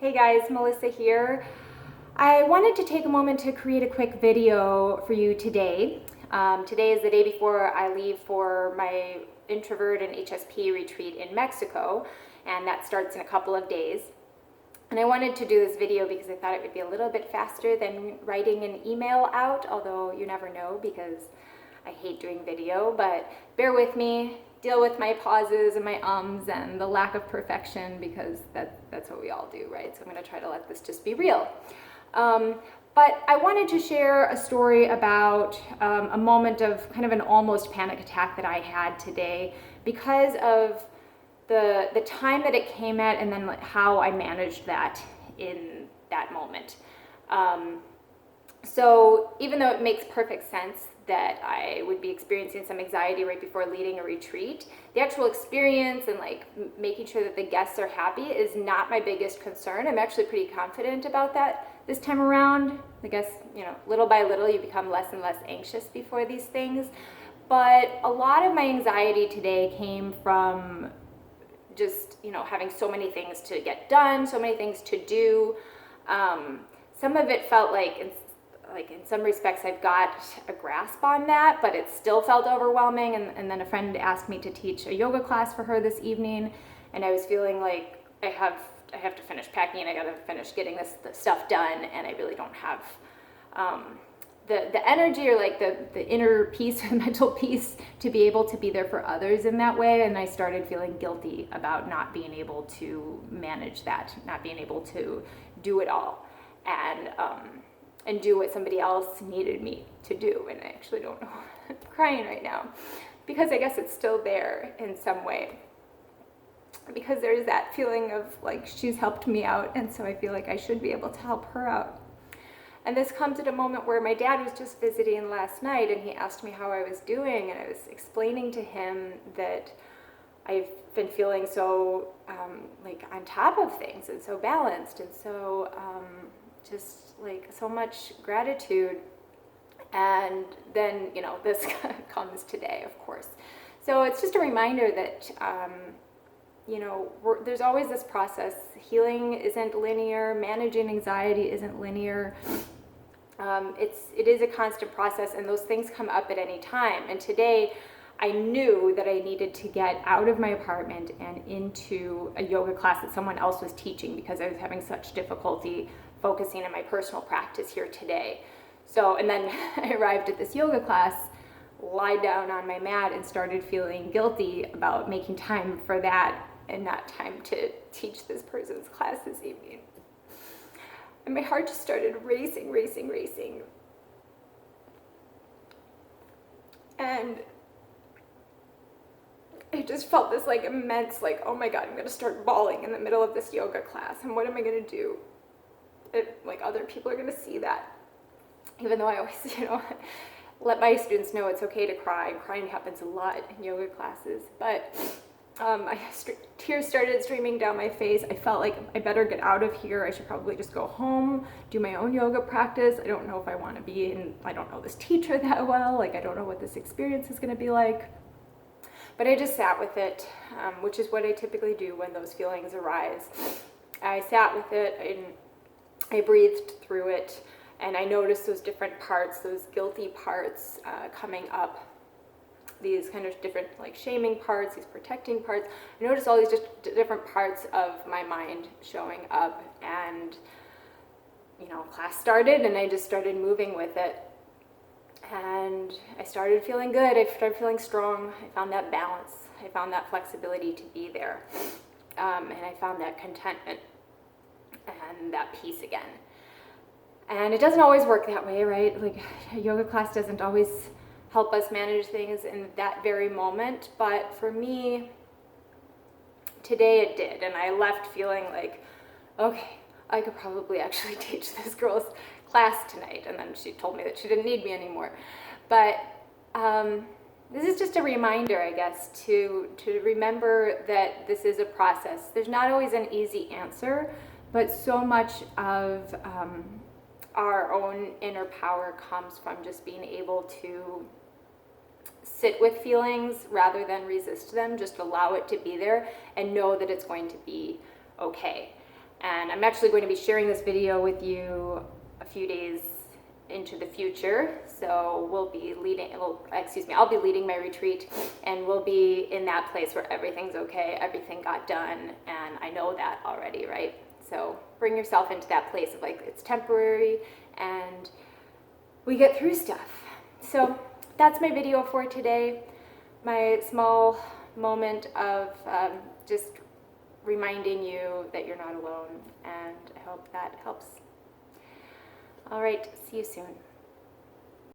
Hey guys, Melissa here. I wanted to take a moment to create a quick video for you today. Today is the day before I leave for my introvert and HSP retreat in Mexico, and that starts in a couple of days. And I wanted to do this video because I thought it would be a little bit faster than writing an email out, although you never know because I hate doing video, but bear with me, deal with my pauses and my ums and the lack of perfection because that's what we all do, right? So I'm going to try to let this just be real. But I wanted to share a story about a moment of kind of an almost panic attack that I had today because of the time that it came at and then how I managed that in that moment. So even though it makes perfect sense that I would be experiencing some anxiety right before leading a retreat, the actual experience and making sure that the guests are happy is not my biggest concern. I'm actually pretty confident about that this time around. I guess, little by little you become less and less anxious before these things. But a lot of my anxiety today came from just, having so many things to get done, so many things to do. Some of it felt like in some respects I've got a grasp on that, but it still felt overwhelming. And then a friend asked me to teach a yoga class for her this evening, and I was feeling like I have to finish packing, I got to finish getting this stuff done, and I really don't have the energy or the inner peace and mental peace to be able to be there for others in that way. And I started feeling guilty about not being able to manage that, not being able to do it all and do what somebody else needed me to do. And I actually don't know, I'm crying right now because I guess it's still there in some way, because there's that feeling of she's helped me out, and so I feel like I should be able to help her out. And this comes at a moment where my dad was just visiting last night, and he asked me how I was doing, and I was explaining to him that I've been feeling so on top of things and so balanced and so just so much gratitude. And then this comes today, of course. So it's just a reminder that there's always this process. Healing isn't linear. Managing anxiety isn't linear. It is a constant process, and those things come up at any time. And today, I knew that I needed to get out of my apartment and into a yoga class that someone else was teaching because I was having such difficulty focusing on my personal practice here today. So, and then I arrived at this yoga class, lied down on my mat, and started feeling guilty about making time for that and not time to teach this person's class this evening. And my heart just started racing. And I just felt this immense, oh my God, I'm going to start bawling in the middle of this yoga class. And what am I going to do if other people are going to see that? Even though I always, let my students know it's okay to cry. Crying happens a lot in yoga classes. But tears started streaming down my face. I felt like I better get out of here. I should probably just go home, do my own yoga practice. I don't know if I want to be I don't know this teacher that well. I don't know what this experience is going to be like. But I just sat with it, which is what I typically do when those feelings arise. I sat with it and I breathed through it, and I noticed those different parts, those guilty parts coming up. These kind of different shaming parts, these protecting parts. I noticed all these just different parts of my mind showing up, and class started and I just started moving with it, and I started feeling good. I started feeling strong. I found that balance. I found that flexibility to be there, and I found that contentment and that peace again. And it doesn't always work that way, right? A yoga class doesn't always help us manage things in that very moment, but for me today it did. And I left feeling okay, I could probably actually teach this girl's class tonight. And then she told me that she didn't need me anymore. But this is just a reminder, I guess, to remember that this is a process. There's not always an easy answer, but so much of our own inner power comes from just being able to sit with feelings rather than resist them. Just allow it to be there and know that it's going to be okay. And I'm actually going to be sharing this video with you a few days into the future. So I'll be leading my retreat, and we'll be in that place where everything's okay, everything got done, and I know that already, right? So bring yourself into that place of like, it's temporary and we get through stuff. So that's my video for today. My small moment of just reminding you that you're not alone, and I hope that helps. All right, see you soon.